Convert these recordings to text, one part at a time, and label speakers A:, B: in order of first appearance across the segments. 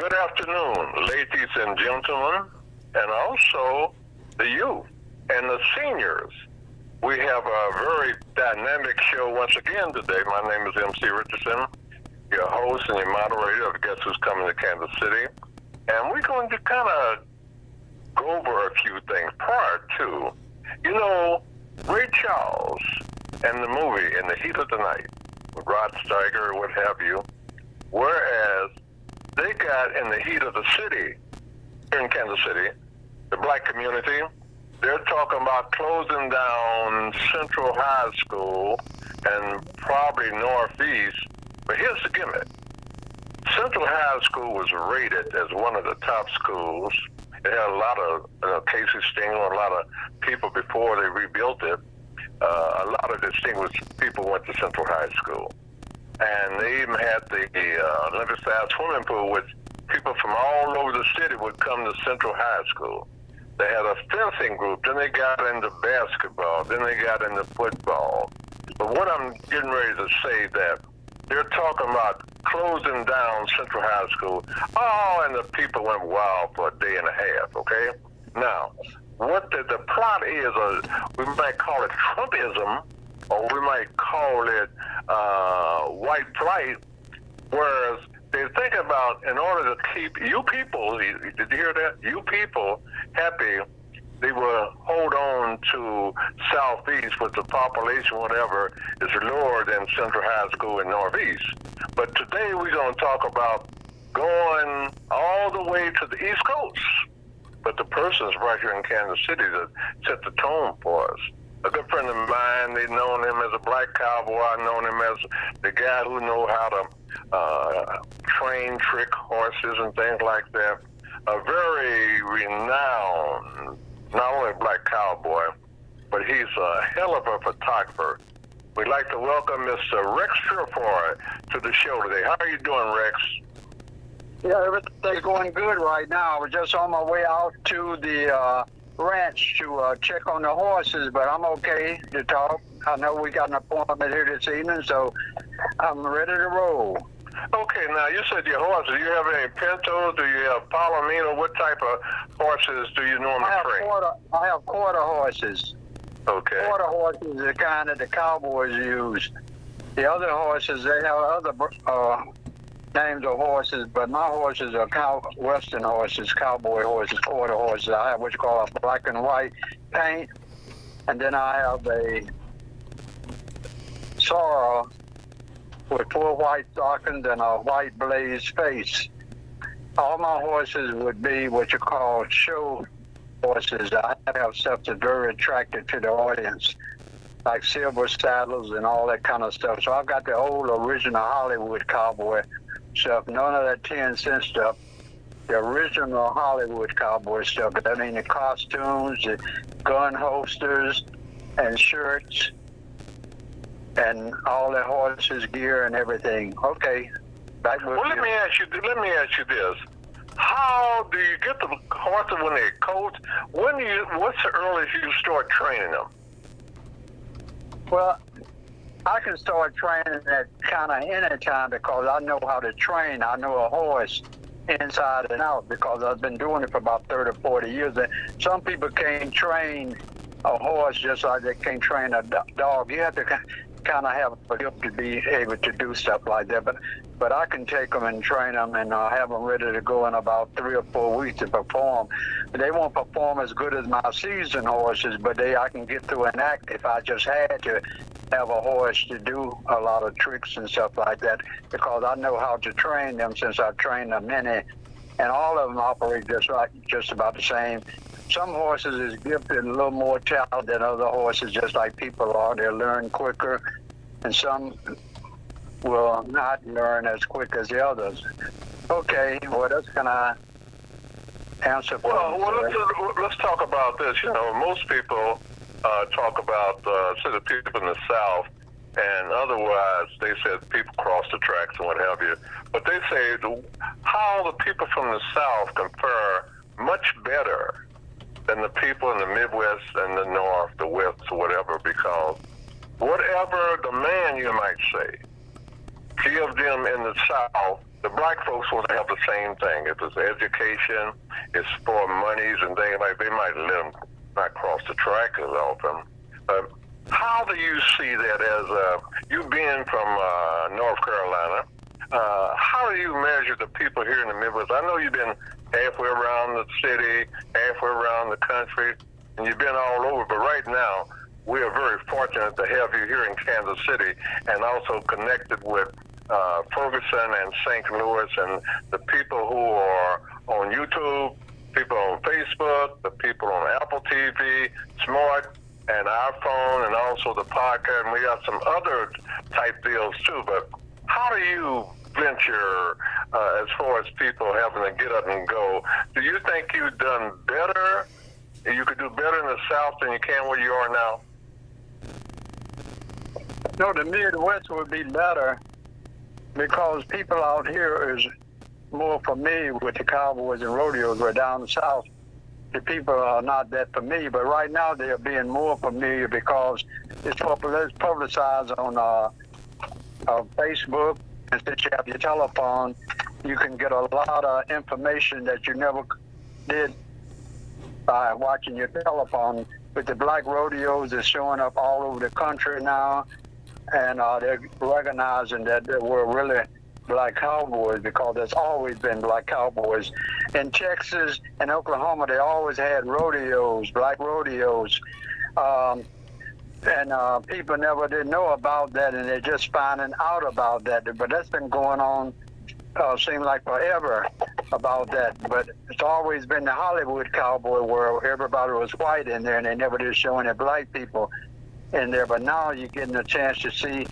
A: Good afternoon, ladies and gentlemen, and also the youth and the seniors. We have a very dynamic show once again today. My name is MC Richardson, your host and your moderator of Guess Who's Coming to Kansas City. And we're going to kind of go over a few things prior to, Ray Charles and the movie In the Heat of the Night with Rod Steiger, what have you, whereas they got in the heat of the city here in Kansas City, the black community. They're talking about closing down Central High School and probably Northeast. But here's the gimmick. Central High School was rated as one of the top schools. It had a lot of Casey Stengel, a lot of people before they rebuilt it. A lot of distinguished people went to Central High School. And they even had the Olympic-sized swimming pool, which people from all over the city would come to Central High School. They had a fencing group, then they got into basketball, then they got into football. But what I'm getting ready to say that they're talking about closing down Central High School. Oh, and the people went wild for a day and a half, okay? Now, what the plot is, we might call it Trumpism, or we might call it white flight, whereas they think about in order to keep you people, did you hear that? You people happy, they will hold on to Southeast with the population, whatever, is lower than Central High School in Northeast. But today we're going to talk about going all the way to the East Coast. But the person's right here in Kansas City that set the tone for us. A good friend of mine, they've known him as a black cowboy. I've known him as the guy who knows how to train trick horses and things like that. A very renowned, not only black cowboy, but he's a hell of a photographer. We'd like to welcome Mr. Rex Trefoy to the show today. How are you doing, Rex?
B: Yeah, everything's going good right now. I was just on my way out to the ranch to check on the horses, but I'm okay to talk. I know we got an appointment here this evening, so I'm ready to roll.
A: Okay, now you said your horses. Do you have any pintos? Do you have palomino? What type of horses do you normally train?
B: I have quarter horses.
A: Okay. Quarter
B: horses are the kind that the cowboys use. The other horses, they have other names of horses, but my horses are Western horses, cowboy horses, quarter horses. I have what you call a black and white paint, and then I have a sorrel with 4 white stockings and a white blazed face. All my horses would be what you call show horses. I have stuff that's very attractive to the audience, like silver saddles and all that kind of stuff. So I've got the old original Hollywood cowboy stuff, none of that 10-cent stuff. The original Hollywood cowboy stuff. I mean, the costumes, the gun holsters, and shirts, and all the horses' gear and everything. Okay, back with
A: Let me ask you this: how do you get the horses when they coach? What's the earliest you start training them?
B: Well, I can start training at kind of any time because I know how to train. I know a horse inside and out because I've been doing it for about 30 or 40 years. And some people can't train a horse just like they can't train a dog. You have to kind of have a gift to be able to do stuff like that. But I can take them and train them and have them ready to go in about 3 or 4 weeks to perform. They won't perform as good as my seasoned horses, but I can get through an act if I just had to have a horse to do a lot of tricks and stuff like that because I know how to train them since I've trained them many, and all of them operate just about the same. Some horses is gifted a little more talent than other horses, just like people are. They'll learn quicker, and some will not learn as quick as the others. Okay, well, that's going to answer for
A: let's talk about this. Most people talk about the people in the South, and otherwise they said people cross the tracks and what have you. But they say how the people from the South compare much better than the people in the Midwest and the North, the West, or whatever, because whatever demand you might say, give them in the South, the black folks want to have the same thing. If it's education, it's for monies and things like they might let them not cross the track as often. But how do you see that as you being from North Carolina? How do you measure the people here in the Midwest? I know you've been halfway around the city, halfway around the country, and you've been all over. But right now, we are very fortunate to have you here in Kansas City and also connected with Ferguson and St. Louis and the people who are on YouTube, people on Facebook, the people on Apple TV, Smart, and iPhone, and also the podcast. And we got some other type deals too. But how do you venture as far as people having to get up and go? Do you think you've done better? You could do better in the South than you can where you are now?
B: No, the Midwest would be better because people out here is more familiar with the cowboys and rodeos, where down south the people are not that familiar. But right now they are being more familiar because it's publicized on Facebook. And since you have your telephone, you can get a lot of information that you never did by watching your telephone. With the black rodeos, they're showing up all over the country now, and they're recognizing that there were really black cowboys, because there's always been black cowboys. In Texas and Oklahoma, they always had rodeos, black rodeos. And people never did know about that, and they're just finding out about that. But that's been going on, seemed like forever about that. But it's always been the Hollywood cowboy where everybody was white in there, and they never did show any black people in there. But now you're getting a chance to see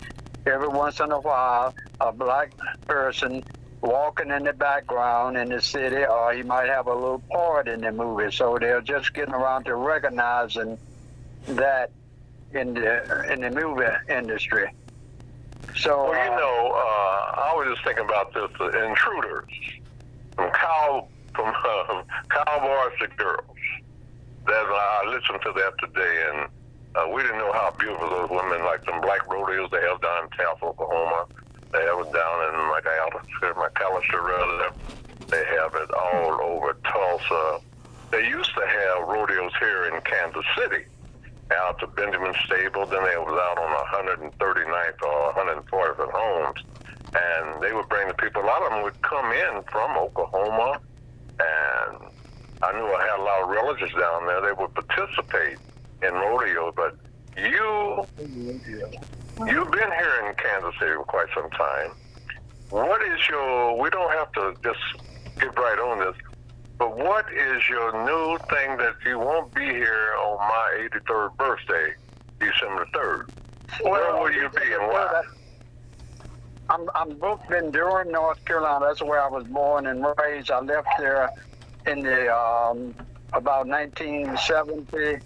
B: every once in a while a black person walking in the background in the city, or he might have a little part in the movie. So they're just getting around to recognizing that in the movie industry. So
A: well, you know, I was just thinking about this: intruders from cowboys to girls. I listened to that today, and we didn't know how beautiful those women, like them black rodeos they have down in Tulsa, Oklahoma. They have it down in McAllister, rather. They have it all over Tulsa. They used to have rodeos here in Kansas City, out to Benjamin Stable. Then they was out on 139th or 140th and Holmes, and they would bring the people. A lot of them would come in from Oklahoma, and I knew I had a lot of relatives down there. They would participate in rodeo. But you've been here in Kansas City for quite some time. What is we don't have to just get right on this, but what is your new thing that you won't be here on my 83rd birthday, December 3rd? Where will you be and why?
B: I'm booked in Durham, North Carolina. That's where I was born and raised. I left there in the about 1970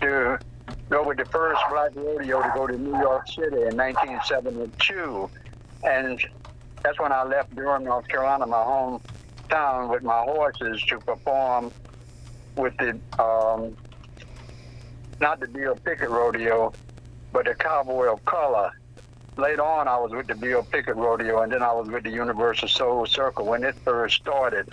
B: to go with the first black rodeo to go to New York City in 1972. And that's when I left Durham, North Carolina, my hometown, with my horses to perform with the, not the Bill Pickett Rodeo, but the Cowboy of Color. Later on, I was with the Bill Pickett Rodeo, and then I was with the Universal Soul Circle. When it first started,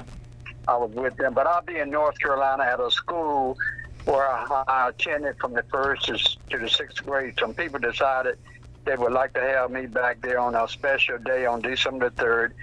B: I was with them. But I'll be in North Carolina at a school where I attended from the first to the sixth grade. Some people decided they would like to have me back there on a special day on December 3rd.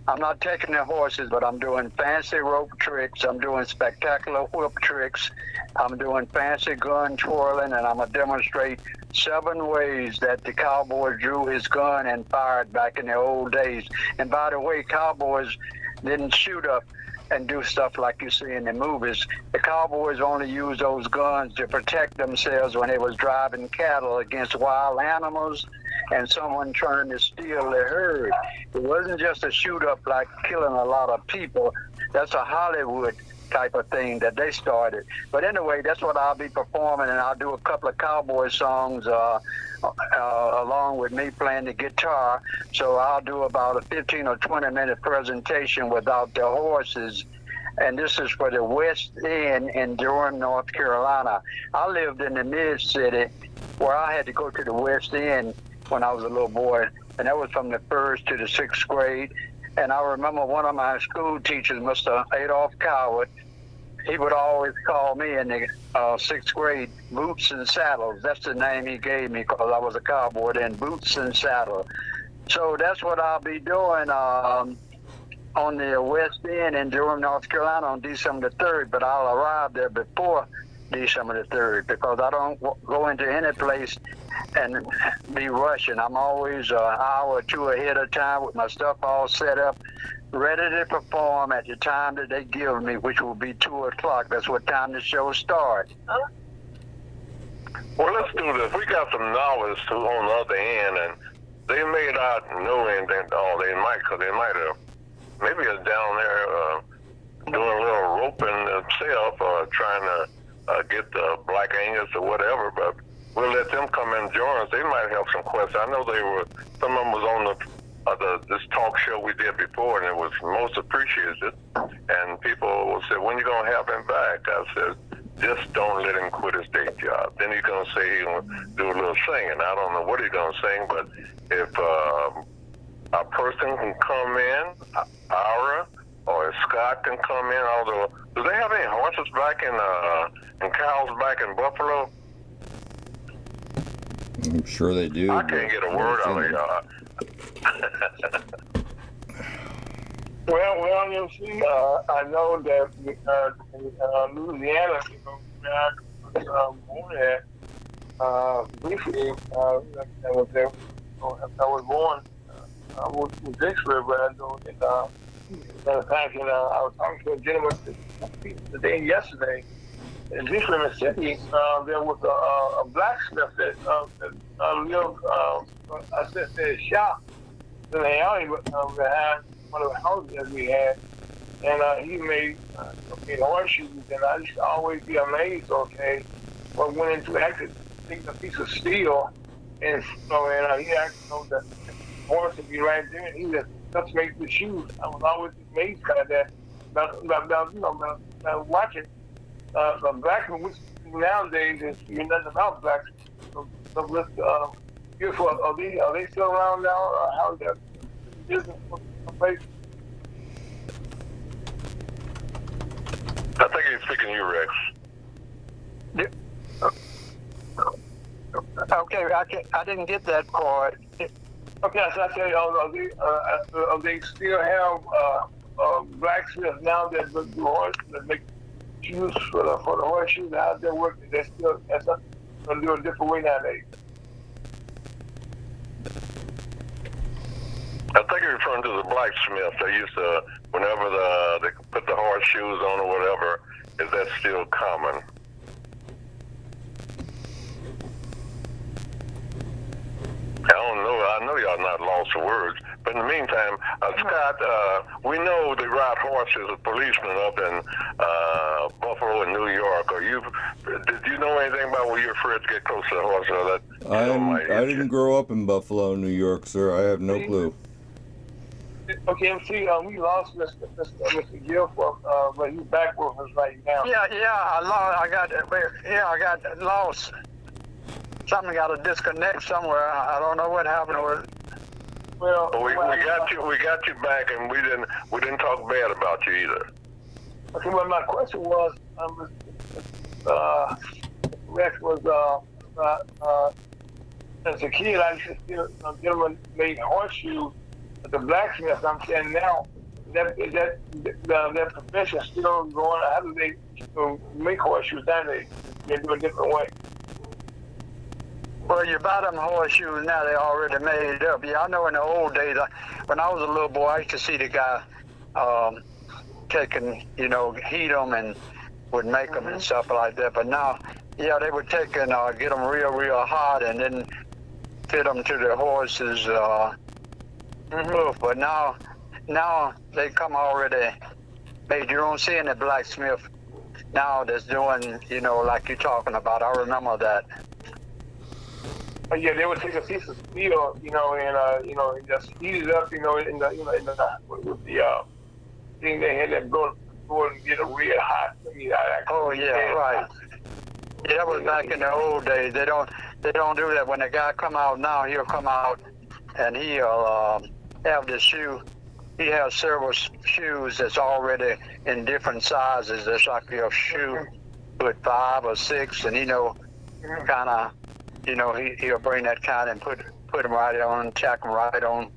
B: I'm not taking their horses, but I'm doing fancy rope tricks. I'm doing spectacular whip tricks. I'm doing fancy gun twirling, and I'm going to demonstrate 7 ways that the cowboy drew his gun and fired back in the old days. And by the way, cowboys didn't shoot up and do stuff like you see in the movies. The cowboys only used those guns to protect themselves when they was driving cattle against wild animals and someone trying to steal their herd. It wasn't just a shoot up like killing a lot of people. That's a Hollywood type of thing that they started. But anyway, that's what I'll be performing, and I'll do a couple of cowboy songs along with me playing the guitar. So I'll do about a 15 or 20 minute presentation without the horses. And this is for the West End in Durham, North Carolina. I lived in the mid-city where I had to go to the West End when I was a little boy. And that was from the 1st to the 6th grade. And I remember one of my school teachers, Mr. Adolph Coward, he would always call me in the 6th grade Boots and Saddles. That's the name he gave me because I was a cowboy then, Boots and Saddles. So that's what I'll be doing on the West End in Durham, North Carolina on December the 3rd, but I'll arrive there before December the 3rd because I don't go into any place and be rushing. I'm always an hour or two ahead of time with my stuff all set up, ready to perform at the time that they give me, which will be 2 o'clock. That's what time the show starts.
A: Well, let's do this. We got some novices too on the other end, and they may not know anything. Oh, they might, because they might have. Maybe it's down there doing a little roping themselves, trying to get the Black Angus or whatever, but we'll let them come and join us. They might have some questions. I know some of them was on this talk show we did before, and it was most appreciated. And people will say, when you going to have him back? I said, just don't let him quit his day job. Then he's going to say he's going to do a little singing. I don't know what he's going to sing, but if a person can come in, Ira or Scott can come in, although, do they have any horses back and cows back in Buffalo?
C: I'm sure they do.
A: I can't get a word out of y'all.
D: Well, you see, I know that in Louisiana, where I was born at, briefly, I was there. I was born. I was in Dixbury, but I know that. Matter of fact, I was talking to a gentleman today and yesterday. In Dixbury, Mississippi, there was a blacksmith that lived. I said, there's a shop in the alley behind one of the houses that we had, and he made horseshoes, and I used to always be amazed. Okay, what went into actually taking a piece of steel, and he actually know that the horse would be right there, and he just make the shoes. I was always amazed by that. About watching the blacksmith, which nowadays is nothing about blacksmith. Beautiful. Are they still around now? How's that business place?
A: I think he's speaking to you, Rex.
B: Okay, I didn't get that part.
D: Okay, so I say, they still have blacksmiths now that do horses that make shoes for the horseshoes? How's that working? That's going to do a different way nowadays.
A: I think you're referring to the blacksmith. They used to, whenever they put the horseshoes on or whatever, is that still common? I don't know. I know y'all not lost for words. But in the meantime, Scott, we know they ride horses, a policeman up in Buffalo and New York. Did you know anything about where you're afraid to get close to the horse?
C: I didn't grow up in Buffalo, New York, sir. I have no clue.
D: Okay, MC, we lost Mr. Gill, but he's back with us right now.
B: I got lost. Something got to disconnect somewhere. I don't know what happened with it.
D: Well,
A: we got you back, and we didn't talk bad about you either.
D: Okay, well, my question was, Rex was as a kid, I used to see a gentleman made horseshoes at the blacksmith. I'm saying now that profession still going. How do they make horseshoes nowadays? They do a different way.
B: Well, you buy them horseshoes now, they're already made up. Yeah, I know in the old days, when I was a little boy, I used to see the guy taking, heat them and would make them and stuff like that. But now, yeah, they would take and get them real, real hot and then fit them to the horse's hoof. But now they come already made. You don't see any blacksmith now that's doing, like you're talking about. I remember that.
D: Yeah, they would take a piece of steel, and just heat it up, with the thing they had that go and get it real hot.
B: Right. Yeah, that was back in the old days. They don't do that. When the guy come out now, he'll come out and he'll have the shoe he has several shoes that's already in different sizes. It's like your shoe with 5 or 6, and kind of, he'll bring that kind and put them right on, tack them right on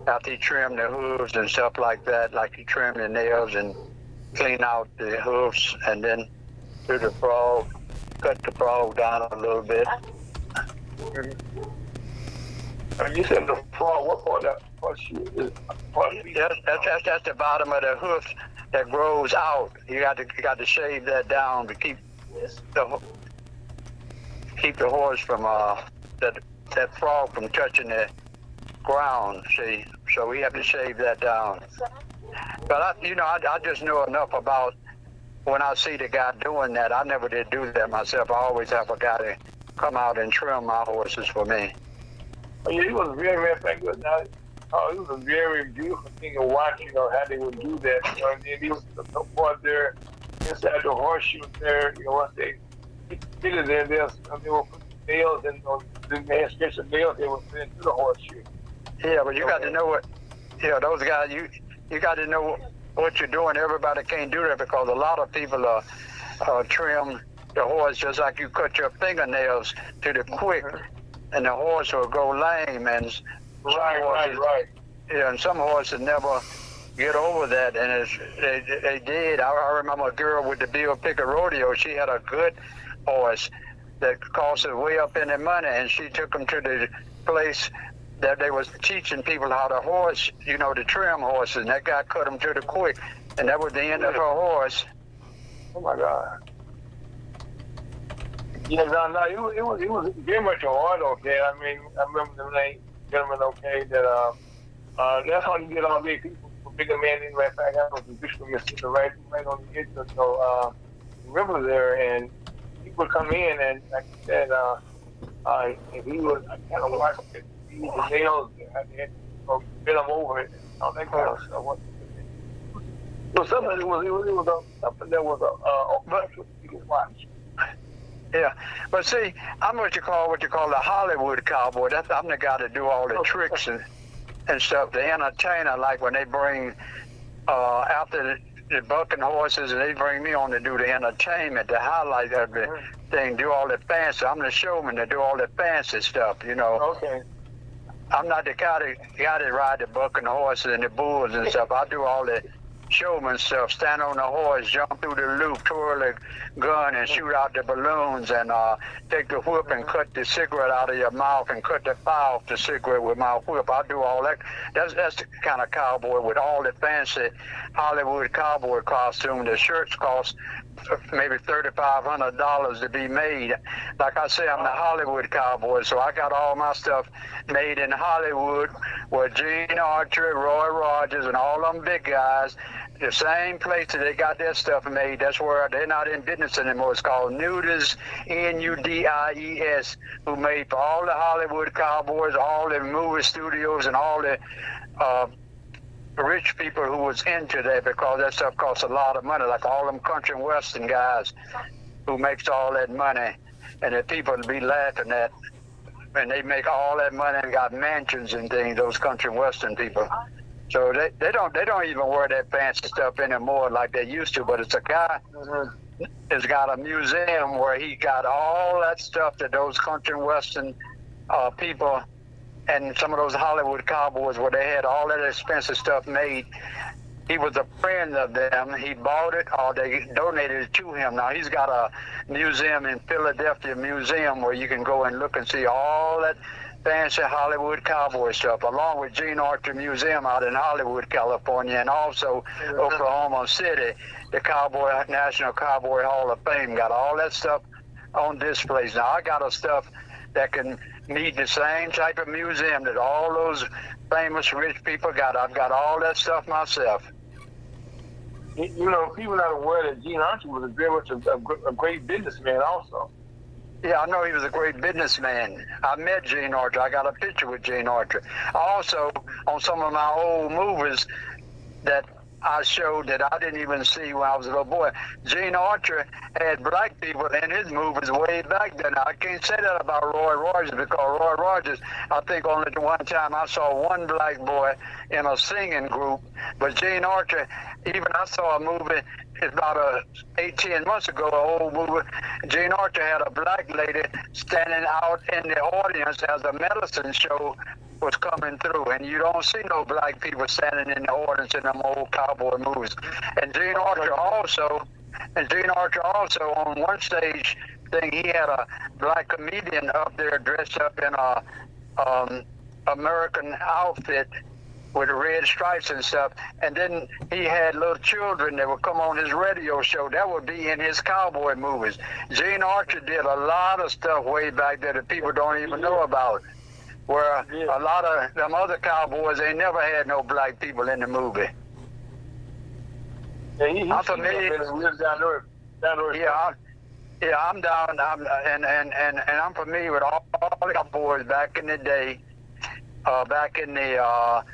B: after he trim the hooves and stuff like that. Like he trim the nails and clean out the hooves, and then do the frog, cut the frog down a little bit.
D: And you said the frog. What part of that shoe is?
B: That's the bottom of the hoof that grows out. You got to shave that down to keep the horse from that frog from touching the ground. See, so we have to shave that down. But I just know enough about when I see the guy doing that. I never did do that myself. I always have a guy to come out and trim my horses for me.
D: Oh, yeah, he was very, very good. Now, it was a very beautiful thing to watch, how they would do that. And then he was the part there inside the horseshoe there, once they get it there, they will put the nails and they had special nails they would put into the horseshoe.
B: Yeah, but you got to know what, those guys, you got to know what you're doing. Everybody can't do that because a lot of people trim the horse just like you cut your fingernails to the quick, and the horse will go lame. And
D: Right.
B: Yeah, and some horses never get over that, and they did. I remember a girl with the Bill Pickett Rodeo. She had a good horse that cost her way up in the money, and she took him to the place that they was teaching people how to horse, to trim horses, and that guy cut him to the quick, and that was the end of her horse.
D: Oh my God. Yeah, no, it was very much hard, okay. I mean, I remember the name gentleman, okay, that that's how you get all big people, bigger man in right back out of the Bishop Mississippi, right on the edge of the river there, and people come in, and like I said, and he was kind of watched it, the nails, and they had to bit them over it, and all that kind of stuff. So something that was you could watch.
B: Yeah, but see, I'm what you call the Hollywood cowboy. I'm the guy to do all the tricks and stuff. The entertainer, like when they bring after the bucking horses, and they bring me on to do the entertainment, the highlight of the thing, do all the fancy. I'm the showman to do all the fancy stuff,
D: Okay.
B: I'm not the guy that ride the bucking horses and the bulls and stuff. I do all the showman stuff, stand on the horse, jump through the loop, twirl the gun and shoot out the balloons, and take the whip and cut the cigarette out of your mouth and cut the fire off the cigarette with my whip. I do all that. That's the kind of cowboy with all the fancy Hollywood cowboy costume. The shirts cost maybe $3,500 to be made. Like I say, I'm the Hollywood cowboy, so I got all my stuff made in Hollywood, where Gene Archer, Roy Rogers, and all them big guys, the same place that they got their stuff made. That's where they're not in business anymore. It's called Nudies, Nudies, who made for all the Hollywood cowboys, all the movie studios, and all the rich people who was into that, because that stuff costs a lot of money, like all them country and western guys who makes all that money, and the people be laughing at, and they make all that money and got mansions and things, those country and western people. So they don't even wear that fancy stuff anymore like they used to. But it's a guy that's got a museum where he got all that stuff that those country and western people and some of those Hollywood cowboys, where they had all that expensive stuff made. He was a friend of them. He bought it, or they donated it to him. Now he's got a museum in Philadelphia Museum where you can go and look and see all that fancy Hollywood cowboy stuff, along with Gene Archer Museum out in Hollywood, California, and also Oklahoma City, the National Cowboy Hall of Fame got all that stuff on displays. Now I got a stuff that can meet the same type of museum that all those famous rich people got. I've got all that stuff myself.
D: People not aware that Gene Archer was very much a great businessman also.
B: Yeah, I know he was a great businessman. I met Gene Archer. I got a picture with Gene Archer. Also, on some of my old movies that I showed that I didn't even see when I was a little boy. Gene Archer had black people in his movies way back then. I can't say that about Roy Rogers because Roy Rogers, I think only one time I saw one black boy in a singing group. But Gene Archer, even I saw a movie about 18 months ago, an old movie. Gene Archer had a black lady standing out in the audience as a medicine show was coming through, and you don't see no black people standing in the audience in them old cowboy movies. And Gene Archer also on one stage thing, he had a black comedian up there dressed up in a American outfit with the red stripes and stuff, and then he had little children that would come on his radio show. That would be in his cowboy movies. Gene Archer did a lot of stuff way back there that people don't even know about, where a lot of them other cowboys, they never had no black people in the movie.
D: Yeah,
B: I'm familiar. I'm down, and I'm familiar with all the cowboys back in the day, back in the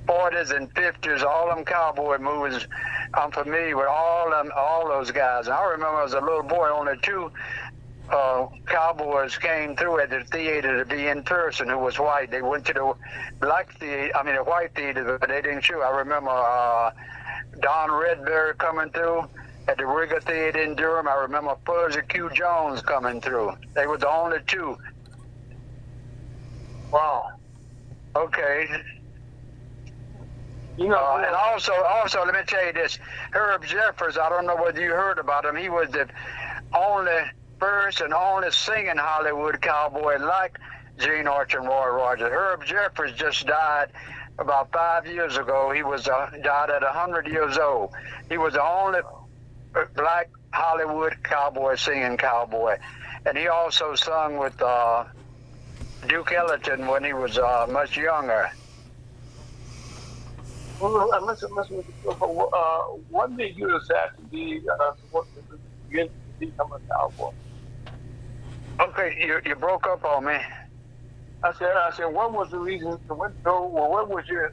B: 40s and 50s, all them cowboy movies. I'm familiar with all those guys. And I remember as a little boy, only two cowboys came through at the theater to be in person who was white. They went to the the white theater, but they didn't shoot. I remember Don Redberry coming through at the Rigger Theater in Durham. I remember Fuzzy Q. Jones coming through. They were the only two.
D: Wow.
B: Okay.
D: You know,
B: and also, let me tell you this. Herb Jeffers, I don't know whether you heard about him. He was the first and only singing Hollywood cowboy like Gene Archer and Roy Rogers. Herb Jeffers just died about 5 years ago. He was died at 100 years old. He was the only black Hollywood cowboy singing cowboy. And he also sung with Duke Ellington when he was much younger.
D: Well, what made you decide to become a cowboy?
B: Okay, you broke up on me.
D: I said, what was the reason? What was your,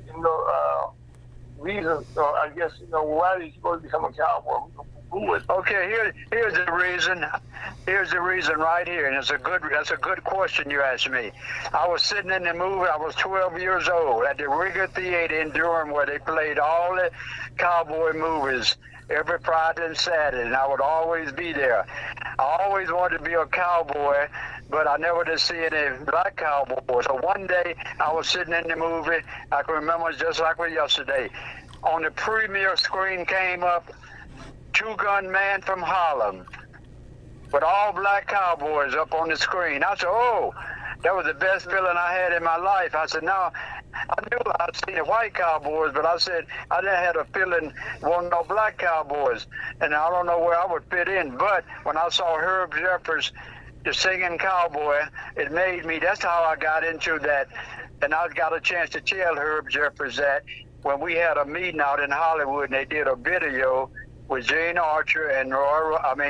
D: reason? I guess, why did you go to become a cowboy?
B: Okay, here's the reason. Here's the reason right here, and that's a good question you asked me. I was sitting in the movie. I was 12 years old at the Rigger Theater in Durham, where they played all the cowboy movies every Friday and Saturday, and I would always be there. I always wanted to be a cowboy, but I never did see any black cowboys. So one day I was sitting in the movie. I can remember it just like it was yesterday. On the premiere screen came up Two Gun Man from Harlem, with all black cowboys up on the screen. I said, oh, that was the best feeling I had in my life. I said, no, I knew I'd seen the white cowboys, but I said, I didn't have a feeling wanting no black cowboys, and I don't know where I would fit in. But when I saw Herb Jeffers, the singing cowboy, it made me, that's how I got into that. And I got a chance to tell Herb Jeffers that when we had a meeting out in Hollywood, and they did a video with Gene Archer and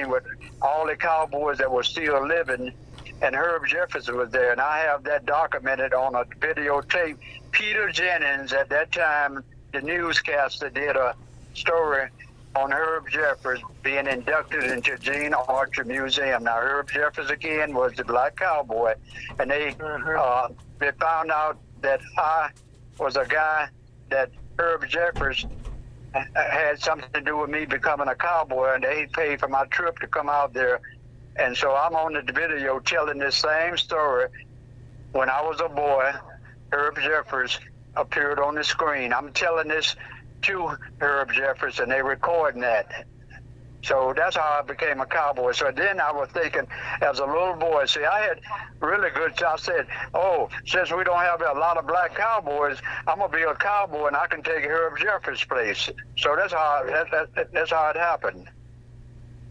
B: with all the cowboys that were still living, and Herb Jeffers was there, and I have that documented on a videotape. Peter Jennings, at that time, the newscaster, did a story on Herb Jeffers being inducted into Gene Archer Museum. Now, Herb Jeffers, again, was the black cowboy, and they found out that I was a guy that Herb Jeffers had something to do with me becoming a cowboy, and they paid for my trip to come out there. And so I'm on the video telling this same story. When I was a boy, Herb Jeffers appeared on the screen. I'm telling this to Herb Jeffers, and they recording that. So that's how I became a cowboy. So then I was thinking, as a little boy, see, I had really good, I said, oh, since we don't have a lot of black cowboys, I'm going to be a cowboy, and I can take Herb Jeffers' place. So that's how it happened.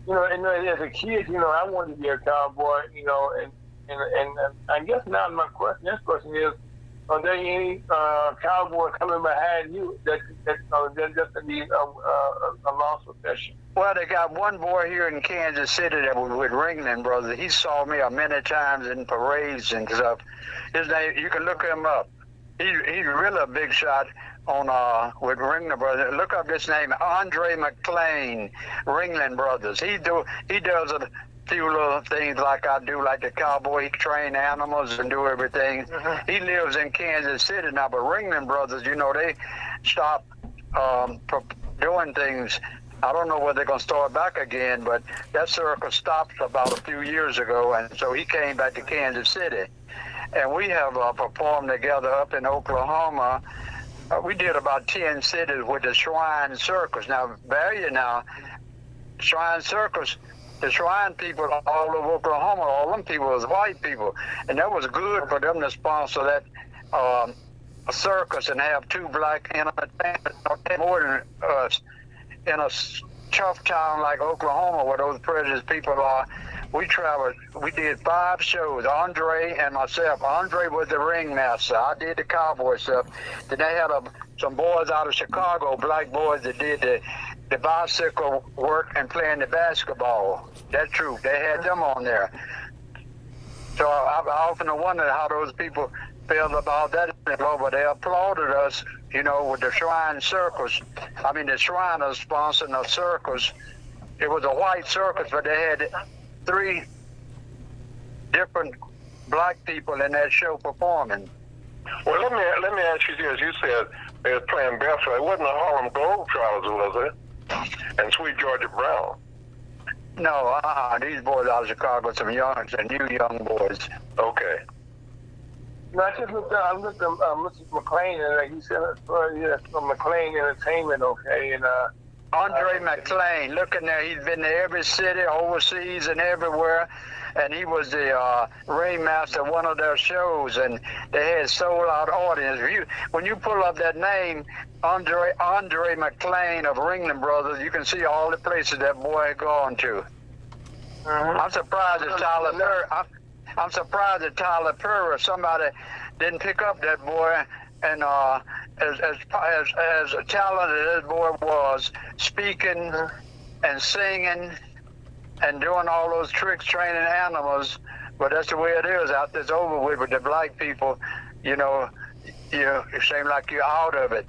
D: And as a kid, I wanted to be a cowboy, and I guess now next question is, are there any cowboy coming behind you that just need a lost profession?
B: Well, they got one boy here in Kansas City that was with Ringling Brothers. He saw me many times in parades and stuff. His name, you can look him up. He's really a big shot. with Ringling Brothers. Look up this name, Andre McLean, Ringling Brothers. He does a few little things like I do, like the cowboy. He train animals and do everything. He lives in Kansas City now, but Ringling Brothers, you know, they stopped doing things. I don't know whether they're going to start back again, but that circus stopped about a few years ago, and so he came back to Kansas City. And we have performed together up in Oklahoma. We did about 10 cities with the Shrine Circus. Now, Shrine Circus, the Shrine people all over Oklahoma, all them people was white people. And that was good for them to sponsor that a circus and have two black entertainers, more than us. In a tough town like Oklahoma, where those prejudiced people are, we traveled. We did 5 shows, Andre and myself. Andre was the ringmaster. I did the cowboy stuff. Then they had some boys out of Chicago, black boys that did the bicycle work and playing the basketball. That's true. They had them on there. So I often wondered how those people felt about that, but they applauded us, you know, with the Shrine Circus. I mean, the Shriners sponsoring a circus. It was a white circus, but they had 3 different black people in that show performing.
A: Well, let me ask you this. You said they was playing basketball. It wasn't the Harlem Globetrotters, was it? And Sweet Georgia Brown.
B: No, these boys out of Chicago, some new young boys.
A: Okay.
D: No, I just looked at Mr. McLean, and he said, from McLean Entertainment, okay, and
B: Andre McLean, look in there. He's been to every city, overseas, and everywhere. And he was the ringmaster of one of their shows, and they had sold-out audience. When you pull up that name, Andre McLean of Ringling Brothers, you can see all the places that boy had gone to. I'm surprised that Tyler Perry or somebody didn't pick up that boy. And as talented as boy was, speaking and singing and doing all those tricks, training animals, but that's the way it is out there. It's over with the black people. You know, it seems like you're out of it.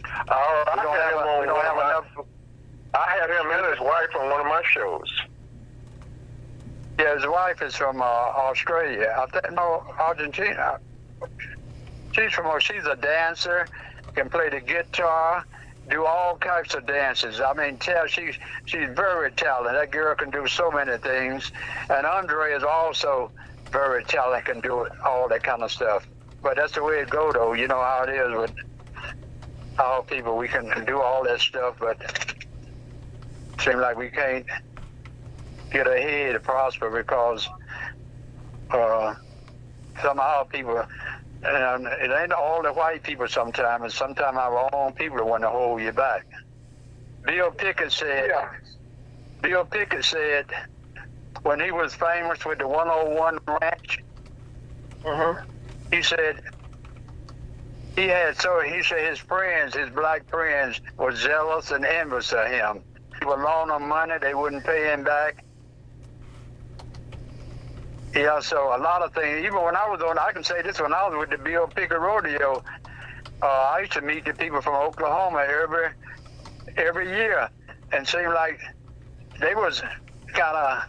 A: I had him and his wife on one of my shows.
B: Yeah, his wife is from Australia. Argentina. She's a dancer, can play the guitar, do all types of dances. I mean, she's very talented. That girl can do so many things. And Andre is also very talented, can do all that kind of stuff. But that's the way it go, though. You know how it is with all people. We can do all that stuff, but it seems like we can't get ahead to prosper because somehow people... And it ain't all the white people sometimes, and sometimes our own people want to hold you back. Bill Pickett said when he was famous with the 101 Ranch, he said his friends, his black friends, were jealous and envious of him. He would loan them money, they wouldn't pay him back. Yeah, so a lot of things. Even when I was I can say this, when I was with the Bill Pickett Rodeo, I used to meet the people from Oklahoma every year, and seemed like they was kind of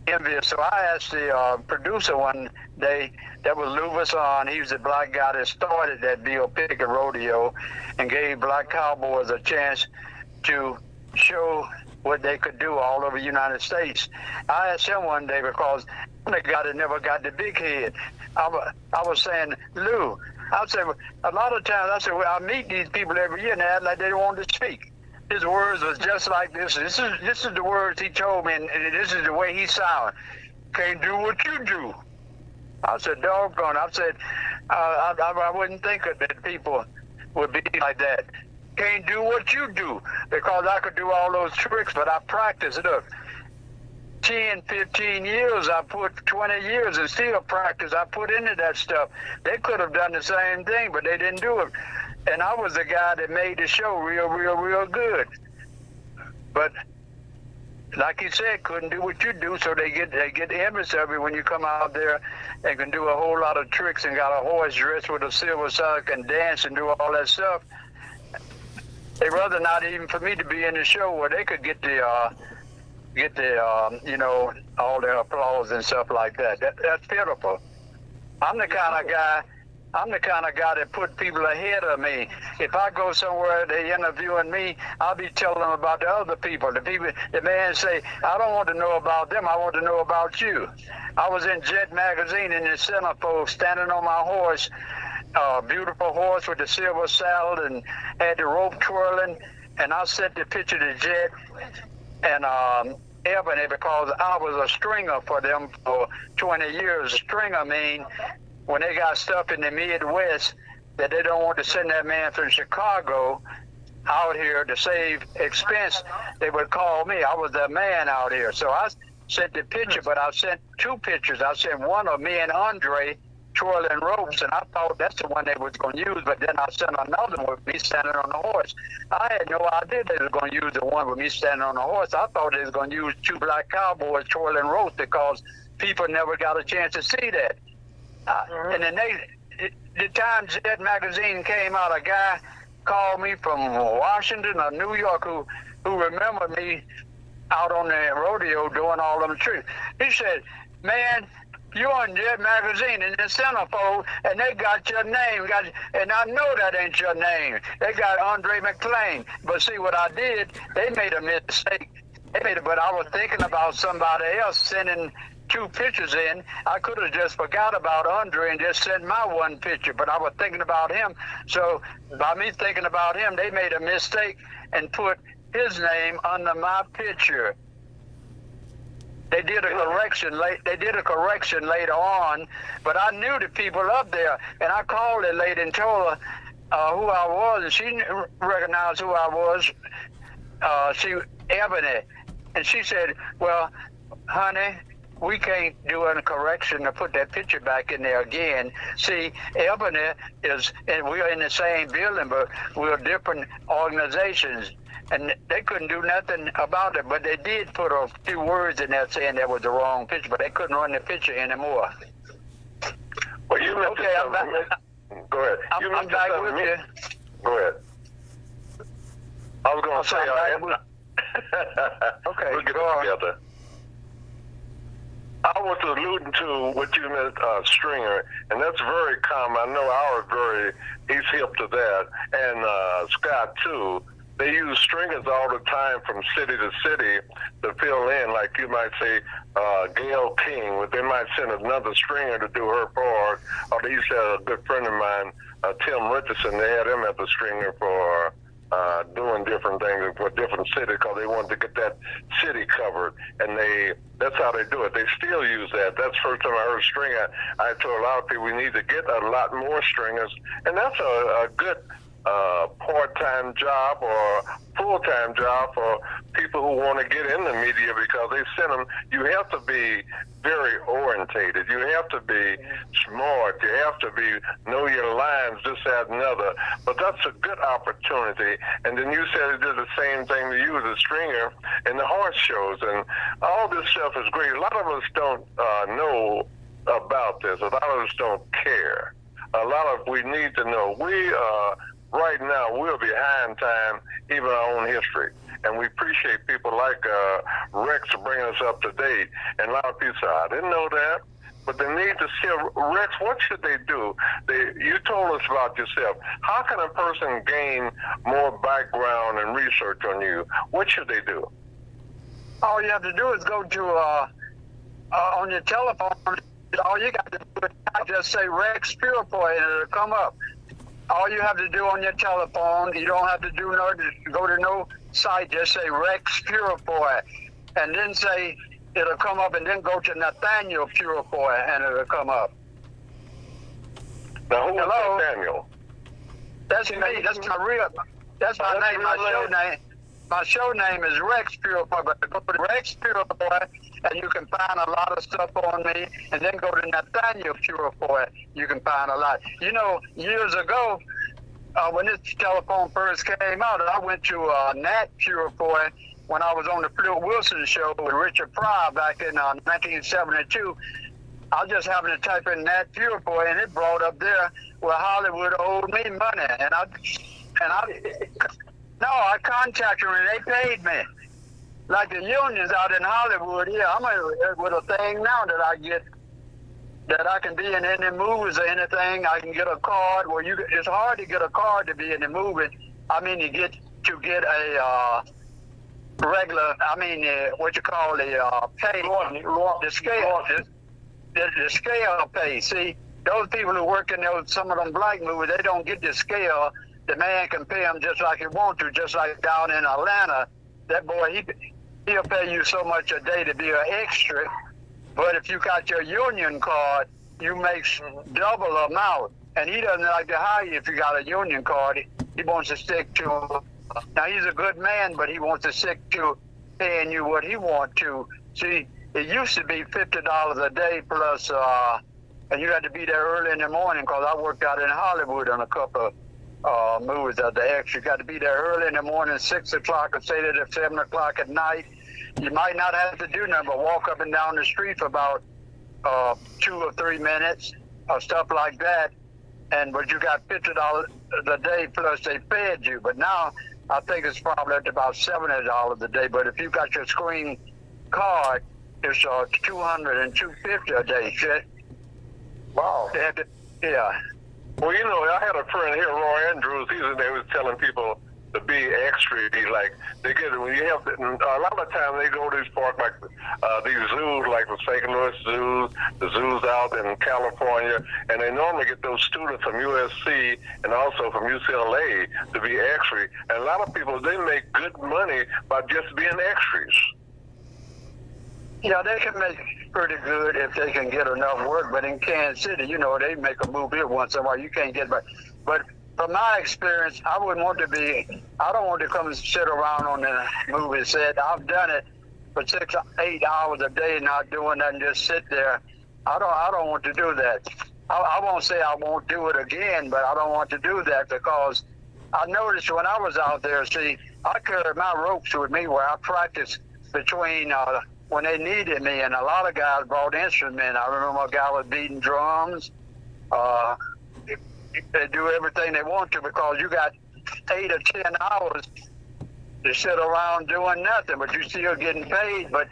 B: envious. So I asked the producer one day, that was Lou Vasson. He was the black guy that started that Bill Pickett Rodeo and gave black cowboys a chance to show what they could do all over the United States. I asked him one day because I'm the guy that never got the big head. I was saying, Lou, I said, a lot of times I said, well, I meet these people every year and they act like they don't want to speak. His words was just like this. This is the words he told me, and this is the way he sounded. Can't do what you do. I said, doggone. I said, I wouldn't think that people would be like that. Can't do what you do, because I could do all those tricks, but I practiced. Look, 10, 15 years, I put 20 years and still practice. I put into that stuff. They could have done the same thing, but they didn't do it. And I was the guy that made the show real good. But like you said, couldn't do what you do, so they get the image of it when you come out there and can do a whole lot of tricks and got a horse dressed with a silver sock and dance and do all that stuff. They rather not even for me to be in the show where they could get the you know, all the applause and stuff like that. That's pitiful. I'm the kind of guy that put people ahead of me. If I go somewhere, they interviewing me, I'll be telling them about the other people. The man say, I don't want to know about them, I want to know about you. I was in Jet magazine in the centerfold, standing on my horse, beautiful horse with the silver saddle and had the rope twirling, and I sent the picture to Jet and Ebony because I was a stringer for them for 20 years. A stringer mean when they got stuff in the Midwest that they don't want to send that man from Chicago out here to save expense, they would call me. I was the man out here. So I sent the picture, but I sent two pictures. I sent one of me and Andre twirling ropes, and I thought that's the one they was going to use, but then I sent another one with me standing on the horse. I had no idea they was going to use the one with me standing on the horse. I thought they was going to use two black cowboys twirling ropes because people never got a chance to see that. And then the time Jet magazine came out, a guy called me from Washington or New York who remembered me out on the rodeo doing all them tricks. He said, man, you're on Jet magazine in the centerfold, and they got your name. And I know that ain't your name. They got Andre McLean. But see what I did, they made a mistake. But I was thinking about somebody else sending two pictures in. I could have just forgot about Andre and just sent my one picture, but I was thinking about him. So by me thinking about him, they made a mistake and put his name under my picture. They did a correction later on, but I knew the people up there, and I called the lady and told her who I was, and she recognized who I was. Ebony, and she said, "Well, honey, we can't do a correction to put that picture back in there again. See, Ebony is, and we're in the same building, but we're different organizations." And they couldn't do nothing about it, but they did put a few words in there saying that was the wrong picture, but they couldn't run the picture anymore.
A: Well, you mentioned
B: okay, I'm back.
A: Go ahead.
B: I'm back with you.
A: Go ahead. I was going to say,
B: okay,
A: we'll get
B: go on.
A: it together. I was alluding to what you meant, stringer, and that's very common. I know he's hip to that, and Scott too. They use stringers all the time from city to city to fill in. Like you might say, Gail King, but they might send another stringer to do her part. Or they used to have a good friend of mine, Tim Richardson. They had him at the stringer for doing different things for different cities because they wanted to get that city covered. And that's how they do it. They still use that. That's the first time I heard stringer. I told a lot of people we need to get a lot more stringers. And that's a good part-time job or full-time job for people who want to get in the media because they send them. You have to be very orientated. You have to be smart. You have to know your lines, this, that, and other. But that's a good opportunity. And then you said it did the same thing to you as a stringer in the horse shows. And all this stuff is great. A lot of us don't know about this. A lot of us don't care. We need to know. Right now, we're behind time, even our own history. And we appreciate people like Rex bringing us up to date. And a lot of people say, I didn't know that. But they need to see, Rex, what should they do? You told us about yourself. How can a person gain more background and research on you? What should they do?
B: All you have to do is go to, on your telephone, all you got to do is just say Rex Purefoy and it'll come up. All you have to do on your telephone, you don't have to go to no site, just say Rex Purefoy, and then say it'll come up, and then go to Nathaniel Purefoy, and it'll come up.
A: Now, who is Nathaniel?
B: That's me. That's my name. My show name is Rex Purefoy, but go to Rex Purefoy, and you can find a lot of stuff on me, and then go to Nathaniel Purefoy, you can find a lot. You know, years ago, when this telephone first came out, I went to Nat Purefoy when I was on the Flip Wilson show with Richard Pryor back in 1972. I was just having to type in Nat Purefoy, and it brought up there where Hollywood owed me money, and No, I contacted them and they paid me. Like the unions out in Hollywood, yeah, with a thing now that I get, that I can be in any movies or anything. I can get a card. Well, it's hard to get a card to be in the movie. I mean, to get a regular. I mean, what you call the pay, the scale, the scale pay. See, those people who work in some of them black movies, they don't get the scale. The man can pay them just like he want to, just like down in Atlanta. That boy, he'll pay you so much a day to be an extra. But if you got your union card, you make double amount. And he doesn't like to hire you if you got a union card. He wants to stick to, now he's a good man, but he wants to stick to paying you what he wants to. See, it used to be $50 a day plus, and you had to be there early in the morning because I worked out in Hollywood on a couple of movies at the extra. You got to be there early in the morning, 6 o'clock, and stay there at 7 o'clock at night. You might not have to do nothing but walk up and down the street for about 2 or 3 minutes or stuff like that. But you got $50 a day plus they fed you. But now I think it's probably at about $70 a day. But if you got your screen card, it's $200 and $250 a day. Shit.
D: Wow.
B: Yeah.
A: Well, you know, I had a friend here, Roy Andrews. He was telling people to be extra. Like they get when you have a lot of times they go to these parks like these zoos, like the St. Louis zoos, the zoos out in California, and they normally get those students from USC and also from UCLA to be extra. And a lot of people, they make good money by just being extras.
B: Yeah, they can make pretty good if they can get enough work. But in Kansas City, you know, they make a movie once in a while. You can't get back. But from my experience, I don't want to come and sit around on the movie set. I've done it for 6 or 8 hours a day, not doing nothing, just sit there. I don't want to do that. I won't say I won't do it again, but I don't want to do that because I noticed when I was out there, see, I carried my ropes with me where I practiced between when they needed me, and a lot of guys brought instruments. I remember a guy was beating drums. They do everything they want to because you got 8 or 10 hours to sit around doing nothing, but you're still getting paid. But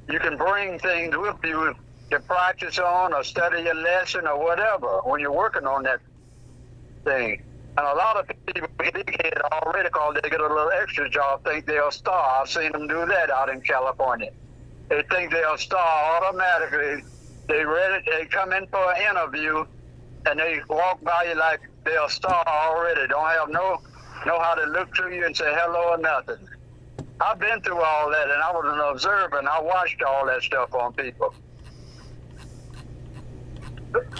B: you can bring things with you to practice on or study your lesson or whatever when you're working on that thing. And a lot of people get already because they get a little extra job, think they're a star. I've seen them do that out in California. They think they're a star automatically. They come in for an interview, and they walk by you like they're a star already. Don't have know how to look to you and say hello or nothing. I've been through all that, and I was an observer, and I watched all that stuff on people.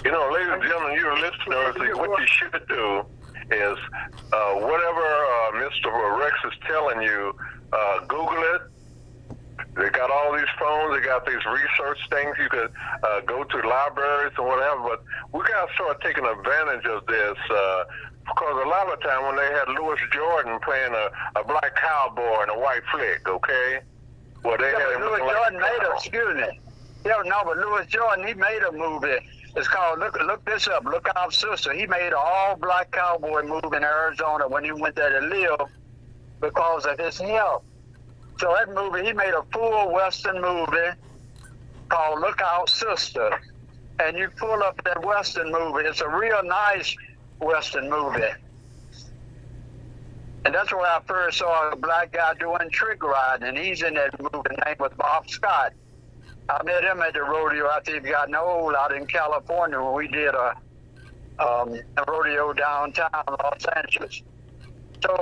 A: You know, ladies and gentlemen, your listeners, what you should do is whatever Mr. Rex is telling you, Google it. They got all these phones. They got these research things. You could go to libraries and whatever. But we got to start taking advantage of this because a lot of the time when they had Louis Jordan playing a black cowboy in a white flick, okay? Well, they had
B: Louis Jordan made a, excuse me. Yeah, no, but Louis Jordan, he made a movie. It's called, look this up, Look Out Sister. He made an all-black cowboy movie in Arizona when he went there to live because of his health. So that movie, he made a full Western movie called Look Out Sister. And you pull up that Western movie. It's a real nice Western movie. And that's where I first saw a black guy doing trick riding. And he's in that movie. His name was Bob Scott. I met him at the rodeo after he'd gotten old out in California when we did a rodeo downtown Los Angeles. So,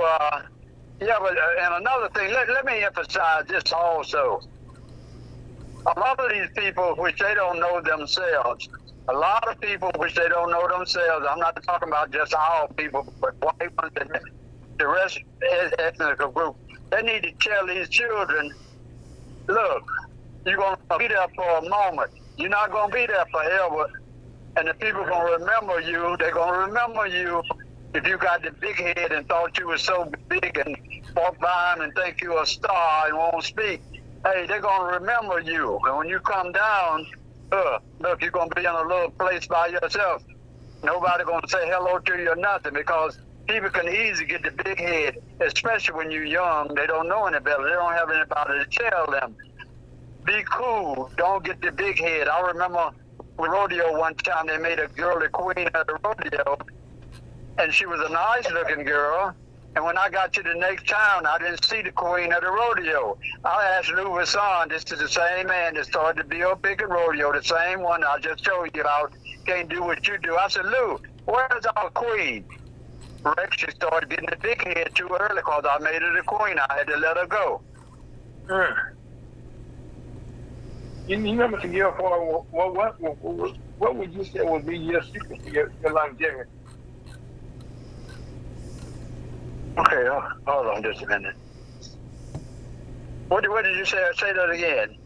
B: yeah, but and another thing, let me emphasize this also. A lot of these people, which they don't know themselves, a lot of people which they don't know themselves, I'm not talking about just our people, but white ones and the rest ethnic group, they need to tell these children, look, you're going to be there for a moment. You're not going to be there forever. And the people are going to remember you. They're going to remember you if you got the big head and thought you were so big and walk by them and think you're a star and won't speak. Hey, they're going to remember you. And when you come down, look, you're going to be in a little place by yourself. Nobody going to say hello to you or nothing because people can easily get the big head, especially when you're young. They don't know any better. They don't have anybody to tell them. Be cool. Don't get the big head. I remember rodeo one time. They made a girl the queen of the rodeo, and she was a nice-looking girl. And when I got to the next town, I didn't see the queen of the rodeo. I asked Lou Vasson, this is the same man that started the Bill Pickett rodeo, the same one I just told you about, can't do what you do. I said, Lou, where's our queen? Rex, she started getting the big head too early because I made her the queen. I had to let her go.
D: You remember to give for what would you say would be your secret for your longevity?
B: Okay, hold on just a minute. What did you say? Say that again.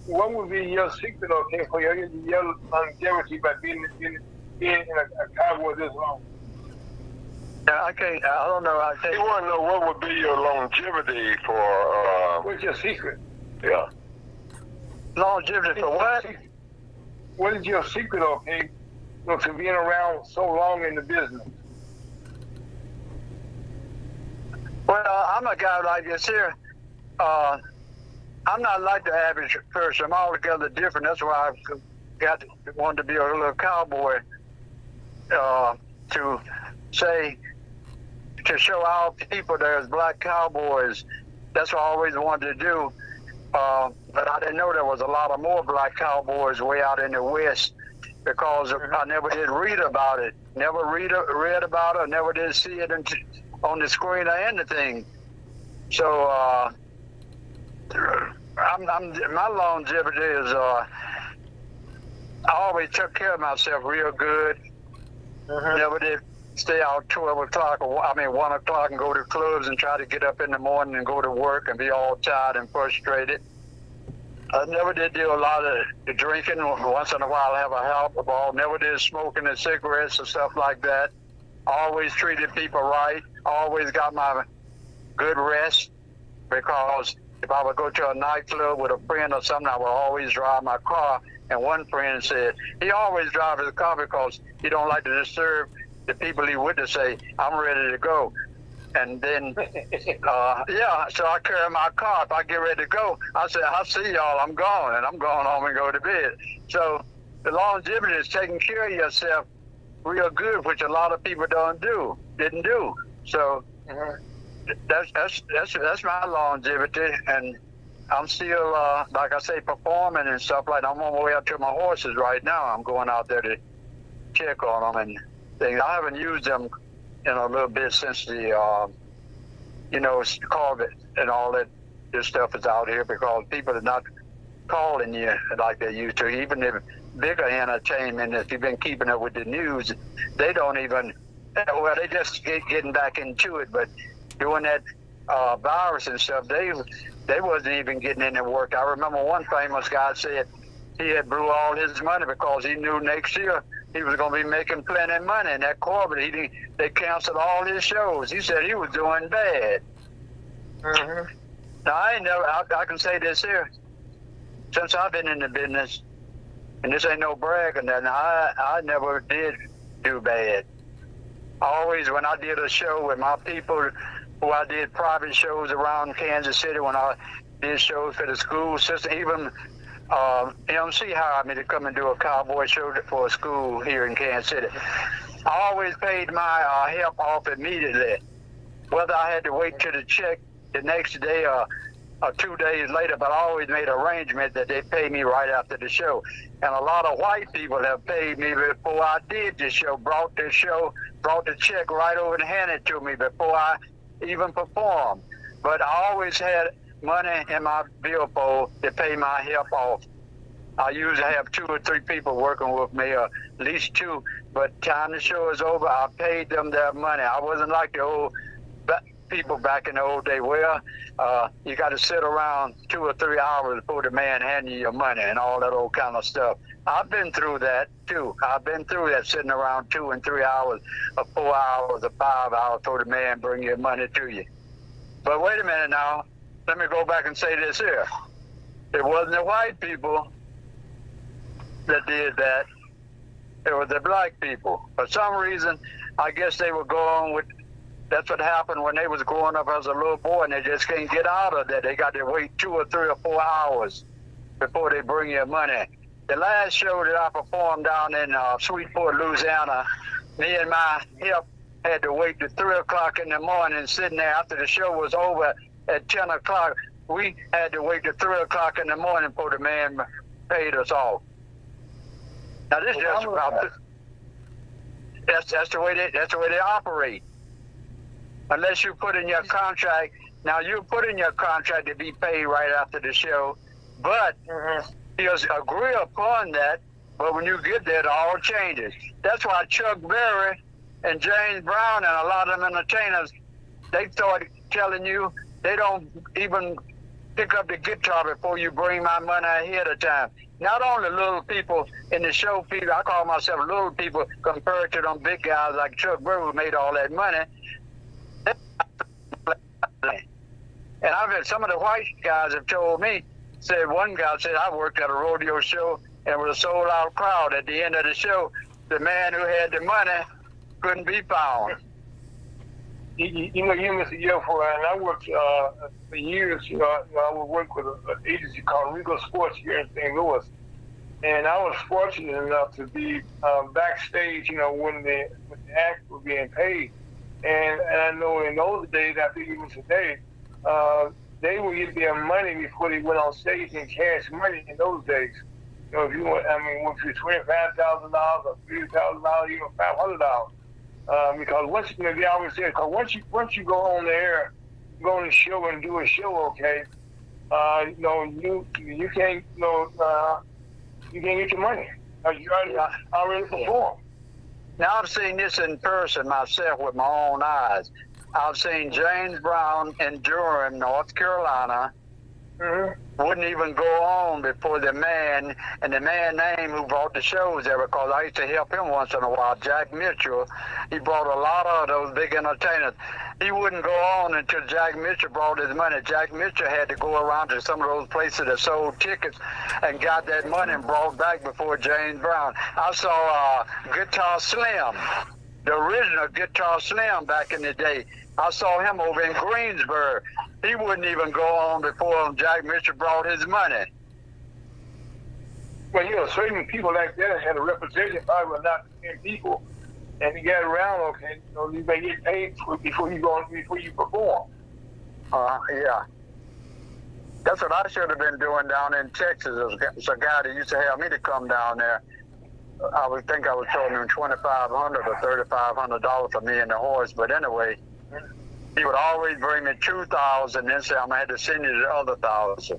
D: What would be your secret, okay, for your longevity by being in a cowboy this long?
B: Yeah, I don't know.
A: You want to know what would be your longevity for...
D: What's your secret?
A: Yeah.
B: Longevity for what?
D: What is your secret, okay, to being around so long in the business?
B: Well, I'm a guy like this here. I'm not like the average person. I'm altogether different. That's why I wanted to be a little cowboy to show our people there's black cowboys. That's what I always wanted to do. But I didn't know there was a lot of more black cowboys way out in the West because I never did read about it. Never read about it. Never did see it on the screen or anything. So my longevity is I always took care of myself real good. Never did stay out 12 o'clock, 1 o'clock and go to clubs and try to get up in the morning and go to work and be all tired and frustrated. I never did do a lot of the drinking. Once in a while I have a alcohol. Never did smoking and cigarettes and stuff like that. Always treated people right. Always got my good rest because if I would go to a nightclub with a friend or something, I would always drive my car. And one friend said, he always drives his car because he don't like to disturb the people he would to say, I'm ready to go. And then, so I carry my car. If I get ready to go, I say, I'll see y'all, I'm gone. And I'm going home and go to bed. So the longevity is taking care of yourself real good, which a lot of people didn't do. So that's my longevity. And I'm still, like I say, performing and stuff like that. I'm on my way up to my horses right now. I'm going out there to check on them and things. I haven't used them in a little bit since the, COVID and all that this stuff is out here because people are not calling you like they used to. Even if bigger entertainment, if you've been keeping up with the news, they don't even, they just getting back into it. But doing that virus and stuff, they wasn't even getting into work. I remember one famous guy said he had blew all his money because he knew next year he was going to be making plenty of money. And that Corbett, they canceled all his shows. He said he was doing bad. Now, I can say this here. Since I've been in the business, and this ain't no brag or nothing, I never did do bad. Always when I did a show with my people, who I did private shows around Kansas City, when I did shows for the school system, even MC hired me to come and do a cowboy show for a school here in Kansas City. I always paid my help off immediately, whether I had to wait till the check the next day or 2 days later, but I always made an arrangement that they pay me right after the show. And a lot of white people have paid me before I did the show, brought the check right over and handed it to me before I even performed. But I always had money in my billfold to pay my help off. I usually have 2 or 3 people working with me, or at least 2. But time the show is over, I paid them their money. I wasn't like the old people back in the old day where you got to sit around 2 or 3 hours before the man hand you your money and all that old kind of stuff. I've been through that too. I've been through that, sitting around 2 and 3 hours, or 4 hours, or 5 hours before the man bring your money to you. But wait a minute now. Let me go back and say this here. It wasn't the white people that did that. It was the black people. For some reason, I guess they were going with That's what happened when they was growing up as a little boy, and they just can't get out of that. They got to wait 2 or 3 or 4 hours before they bring you money. The last show that I performed down in Sweetport, Louisiana, me and my help had to wait to 3 o'clock in the morning, sitting there after the show was over at 10 o'clock. We had to wait to 3 o'clock in the morning before the man paid us off. Now this is just about that's the way they operate. Unless you put in your contract. Now you put in your contract to be paid right after the show, but you agree upon that. But when you get there, it all changes. That's why Chuck Berry and James Brown and a lot of them entertainers, they start telling you they don't even pick up the guitar before you bring my money ahead of time. Not only little people in the show people, I call myself little people compared to them big guys like Chuck Berry who made all that money. And I've had some of the white guys have told me, said one guy said, I worked at a rodeo show and it was a sold out crowd. At the end of the show, the man who had the money couldn't be found.
D: You know, you Mr. Yelford, and I worked for years, I would work with an agency called Regal Sports here in St. Louis. And I was fortunate enough to be backstage, when the acts were being paid. And I know in those days, I think even today, they would get their money before they went on stage in cash money in those days. If you want, if you're $25,000 or $3,000, even $500, because once they always say, because once you go on the air, go on the show and do a show, okay, you can't you can't get your money. You already performed.
B: Now I've seen this in person myself with my own eyes. I've seen James Brown in Durham, North Carolina, wouldn't even go on before the man, and the man name who brought the shows there, because I used to help him once in a while, Jack Mitchell. He brought a lot of those big entertainers. He wouldn't go on until Jack Mitchell brought his money. Jack Mitchell had to go around to some of those places that sold tickets and got that money and brought back before James Brown. I saw Guitar Slim, the original Guitar Slim back in the day. I saw him over in Greensboro. He wouldn't even go on before Jack Mitchell brought his money.
D: Well, certain people like that had a reputation, probably were not the same people, and you get around, okay, you may get paid before you perform.
B: Yeah. That's what I should have been doing down in Texas. There's a guy that used to have me to come down there. I would think I was charging him $2,500 or $3,500 for me and the horse, but anyway, he would always bring me $2,000 and then say, I'm going to have to send you the other $1,000.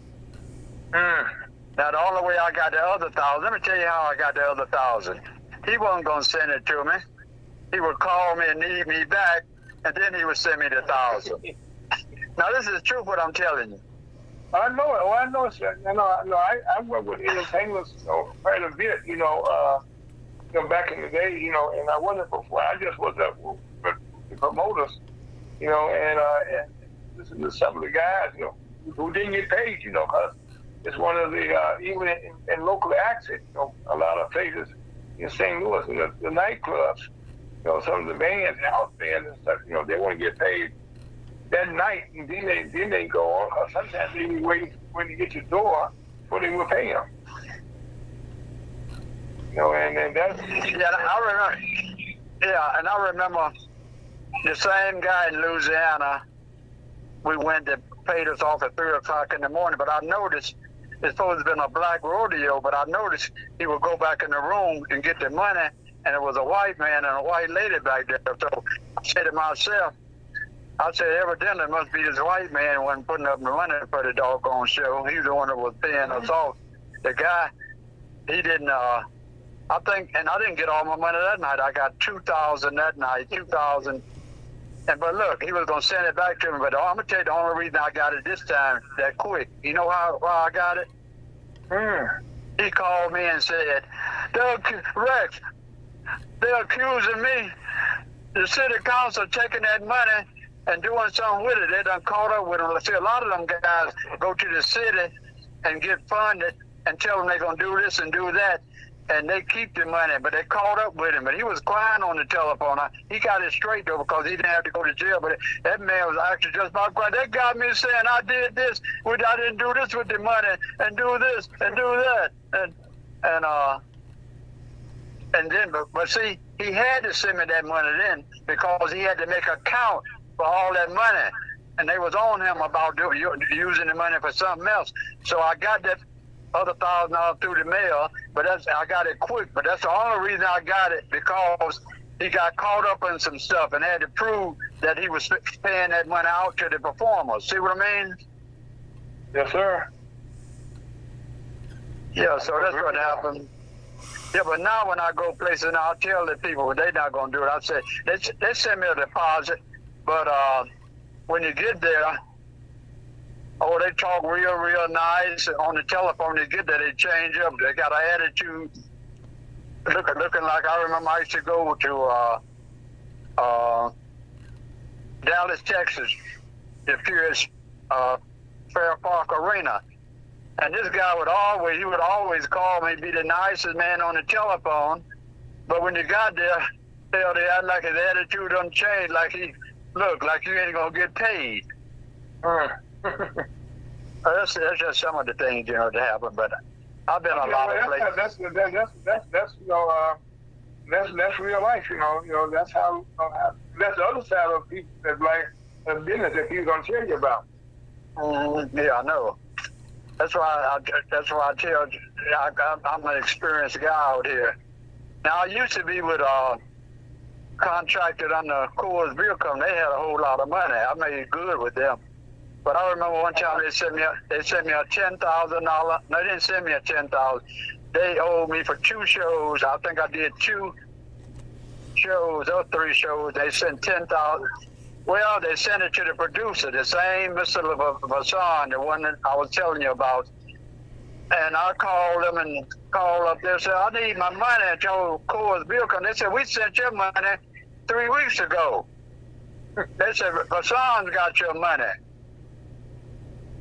B: Now, the only way I got the other $1,000, let me tell you how I got the other $1,000. He wasn't going to send it to me. He would call me and need me back, and then he would send me the $1,000. Now, this is true what I'm telling you.
D: I know it. Well, I know, sir. I work with entertainers quite a bit, back in the day, and I wasn't before. I just was with the promoters, and listen to some of the guys, who didn't get paid, because it's one of the, even in local access, a lot of places in St. Louis, the nightclubs, some of the bands, house bands and stuff, they want to get paid that night, and then they go on, because sometimes they be waiting when you get your door before they will pay them. And that's... And I remember the same guy in Louisiana, we went to paid us off at 3 o'clock in the morning, but I noticed it's supposed to have been a black rodeo, but I noticed he would go back in the room and get the money, and it was a white man and a white lady back there. So I said to myself, evidently it must be this white man wasn't putting up the money for the doggone show. He was the one that was paying us off. The guy, he didn't, I think, and I didn't get all my money that night. I got $2,000 that night, $2,000. But look, he was going to send it back to me. But I'm going to tell you the only reason I got it this time that quick. You know why I got it? He called me and said, Rex, they're accusing me, the city council, taking that money and doing something with it. They done caught up with them. See, a lot of them guys go to the city and get funded and tell them they're going to do this and do that.
B: and they keep the money, but they caught up with him. But he was crying on the telephone. He got it straight though because he didn't have to go to jail. But that man was actually just about crying. They got me saying I did this, I didn't do this with the money, and do this and do that, and then but see, he had to send me that money then because he had to make a count for all that money, and they was on him about using the money for something else. So I got that other $1,000 through the mail, but I got it quick. But that's the only reason I got it, because he got caught up in some stuff and had to prove that he was paying that money out to the performers. See what I mean?
D: Yes, sir.
B: Yeah, so that's what happened. Yeah, but now when I go places, and I'll tell the people they're not going to do it. I say, they send me a deposit, but when you get there, they talk real nice. On the telephone, they get there, they change up. They got an attitude looking like, I remember I used to go to Dallas, Texas, the Fierce Fair Park Arena. And this guy would always call me, be the nicest man on the telephone. But when you got there, they act like his attitude done changed, like he looked like you ain't gonna get paid. That's just some of the things, that happen. But I've been a lot of places.
D: That's real life, That's how. That's the other side of people that like a business that people gonna tell you about.
B: Yeah, I know. That's why I tell you, I'm an experienced guy out here. Now, I used to be with contracted under Coors Beer Company. They had a whole lot of money. I made good with them. But I remember one time they sent me a $10,000. They didn't send me a $10,000. They owed me for 2 shows. I think I did 2 shows or 3 shows. They sent $10,000. Well, they sent it to the producer, the same Mr. Vasson, the one that I was telling you about. And I called them and called up there and said, I need my money at your Coors Beer Company. They said, we sent your money 3 weeks ago. They said, Vasson's got your money.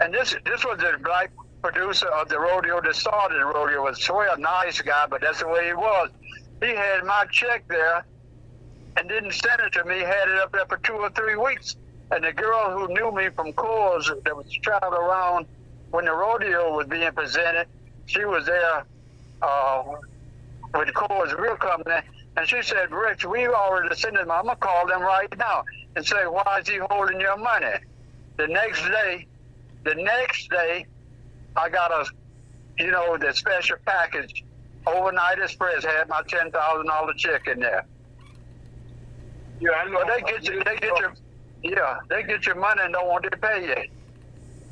B: And this was the black producer of the rodeo that started the rodeo. Was a nice guy, but that's the way he was. He had my check there and didn't send it to me, had it up there for 2 or 3 weeks. And the girl who knew me from Coors that was traveling around when the rodeo was being presented, she was there with Coors Beer Company, and she said, Rich, we already sent him. I'm going to call them right now and say, why is he holding your money? The next day, I got the special package. Overnight Express had my $10,000 check in there.
D: Yeah, I know.
B: But they get your money and don't want to pay you.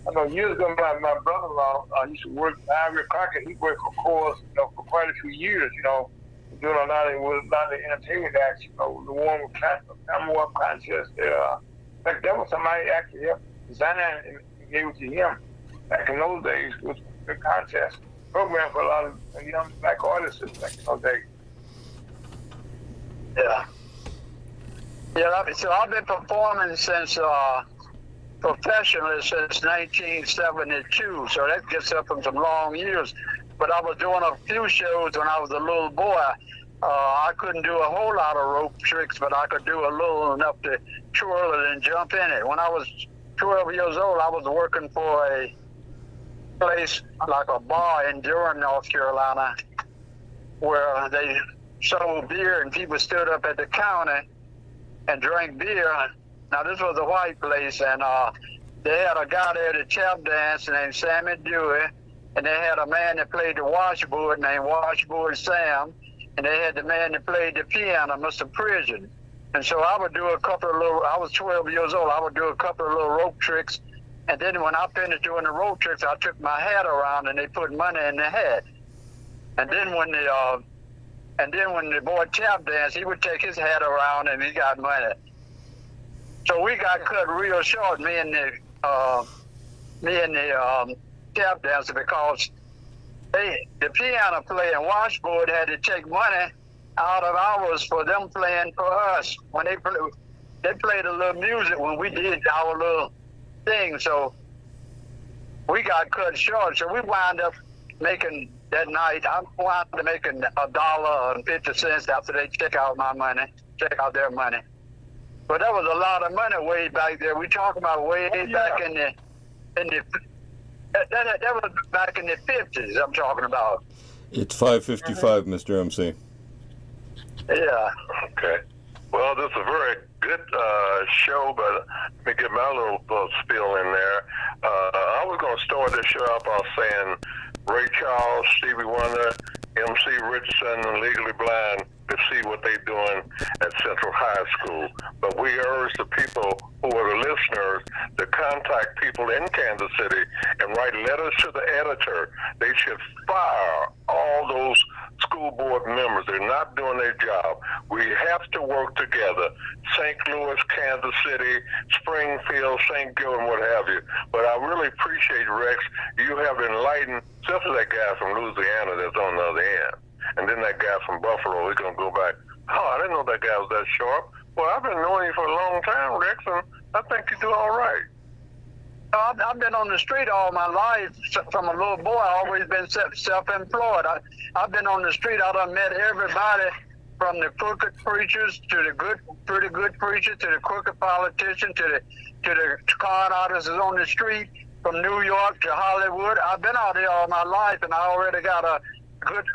D: I know years ago, my brother-in-law used to work at Ivory Crockett. He worked for Coors, for quite a few years, doing a lot of entertainment acts, the one with Commonwealth contest. That was somebody actually helped design it and gave it to him. Back in those days, it was a contest program for a lot of young black artists back in those days.
B: Yeah. Yeah, so I've been performing since professionally since 1972, so that gets up from some long years. But I was doing a few shows when I was a little boy. I couldn't do a whole lot of rope tricks, but I could do a little enough to twirl it and jump in it. When I was 12 years old, I was working for a place like a bar in Durham, North Carolina, where they sold beer and people stood up at the counter and drank beer. Now, this was a white place, and they had a guy there that tap danced named Sammy Dewey, and they had a man that played the washboard named Washboard Sam, and they had the man that played the piano, Mr. Prison. And so I would do a couple of I was 12 years old, I would do a couple of little rope tricks, and then when I finished doing the rope tricks, I took my hat around and they put money in the hat. And then when the boy tap danced, he would take his hat around and he got money. So we got cut real short, me and the tap dancer, because the piano player and washboard had to take money out of ours for them playing for us. When they played a little music when we did our little thing, so we got cut short. So we wound up making that night, I'm wanted to make $1.50 after they check out their money. But that was a lot of money way back there. We talking about way back in the that was back in the 50s. I'm talking about.
C: It's 5:55, Mr. MC.
B: Yeah.
A: Okay. Well, this is a very good show, but let me get my little spiel in there. I was going to start this show off by saying Ray Charles, Stevie Wonder, MC Richardson, and Legally Blind to see what they're doing at Central High School. But we urge the people who are the listeners to contact people in Kansas City and write letters to the editor. They should fire all those school board members. They're not doing their job. We have to work together. St. Louis, Kansas City, Springfield, St. Joe, and what have you. But I really appreciate, Rex, you have enlightened, especially that guy from Louisiana that's on the other end. And then that guy from Buffalo, he's going to go back. Oh, I didn't know that guy was that sharp. Well, I've been knowing you for a long time, Rex, and I think you do all right.
B: I've been on the street all my life. From a little boy, I've always been self-employed. I've been on the street. I done met everybody from the crooked preachers to the pretty good preachers to the crooked politician to the con artists on the street from New York to Hollywood. I've been out there all my life, and I already got a good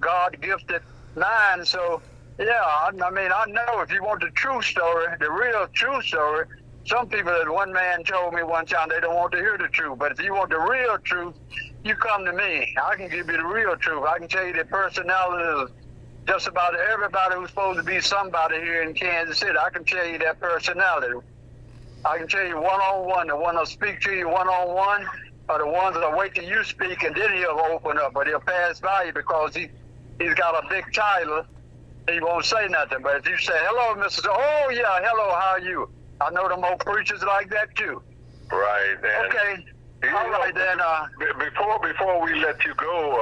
B: God-gifted mind. So, yeah, I mean, I know if you want the true story, the real true story, some people, that one man told me one time, they don't want to hear the truth. But if you want the real truth, you come to me. I can give you the real truth. I can tell you the personalities of just about everybody who's supposed to be somebody here in Kansas City. I can tell you their personality. I can tell you one-on-one, the one that'll speak to you one-on-one, or the ones that'll wait till you speak and then he'll open up. But he'll pass by you because he's got a big title. He won't say nothing. But if you say, hello, Mr. Oh, yeah, hello, how are you? I know them old preachers like that, too.
A: Right. And
B: okay. All right, then.
A: Before we let you go,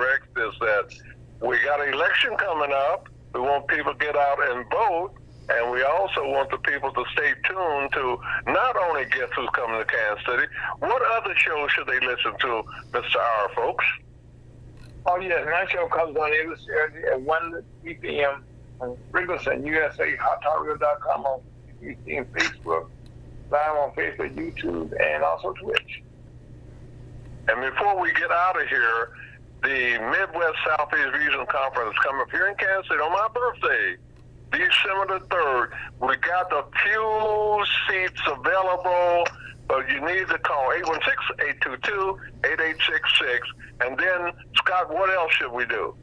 A: Rex, is that we got an election coming up. We want people to get out and vote. And we also want the people to stay tuned to not only guess who's coming to Kansas City, what other shows should they listen to, Mr. R, folks?
D: Oh, yes. My show comes on every Saturday at 1 to 3 p.m. on Riggleson, USA, HotTalkRadio.com, on Facebook, live on Facebook, YouTube, and also Twitch.
A: And before we get out of here, the Midwest Southeast Regional Conference is coming up here in Kansas City on my birthday, December the 3rd. We got the few seats available, but you need to call 816-822-8866. And then, Scott, what else should we do?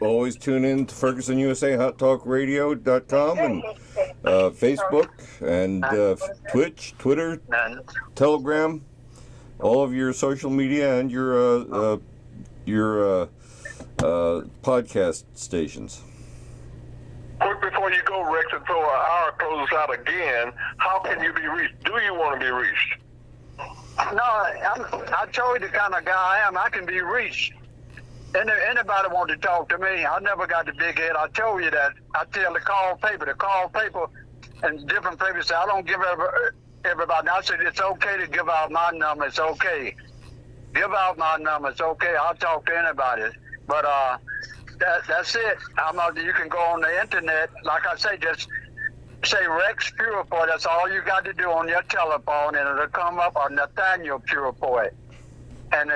C: Always tune in to Ferguson USA, HotTalkRadio.com, and Facebook, and Twitch, Twitter, Telegram, all of your social media, and your podcast stations.
A: Quick before you go, Rex, and before our closes out again, how can you be reached? Do you want to be reached?
B: No, I told you the kind of guy I am. I can be reached. Anybody want to talk to me? I never got the big head. I told you that. I tell the call paper, and different papers say, I don't give everybody. I said, it's okay to give out my number. It's okay. Give out my number. It's okay. I'll talk to anybody. But that's it. You can go on the internet. Like I say, just say Rex Purifoy. That's all you got to do on your telephone, and it'll come up, or Nathaniel Purifoy. And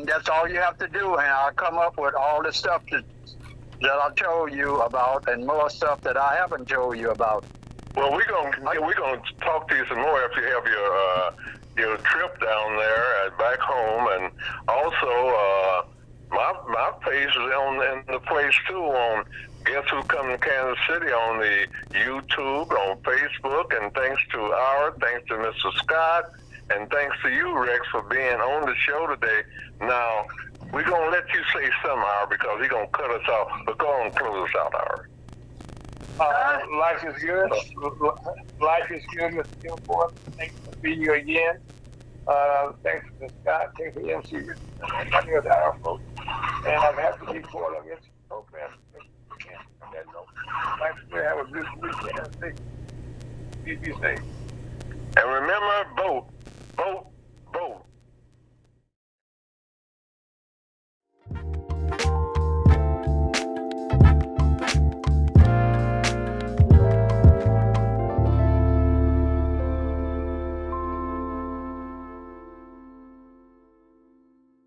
B: that's all you have to do, and I'll come up with all the stuff that I told you about, and more stuff that I haven't told you about.
A: Well, we're gonna talk to you some more after you have your trip down there back home, and also my page is in the place too on Guess Who's Coming to Kansas City on the YouTube, on Facebook, and thanks to Mr. Scott. And thanks to you, Rex, for being on the show today. Now, we're going to let you say something, Howard, because he's going to cut us off. But go on and close us out, Howard.
D: Life is good. Life is good, Mr. Gilmore. Thanks for being here again. Thanks to Scott. Thanks to MC Richardson. And I'm happy to be part of this program. Thanks for having a good weekend. Be safe.
A: And remember, vote.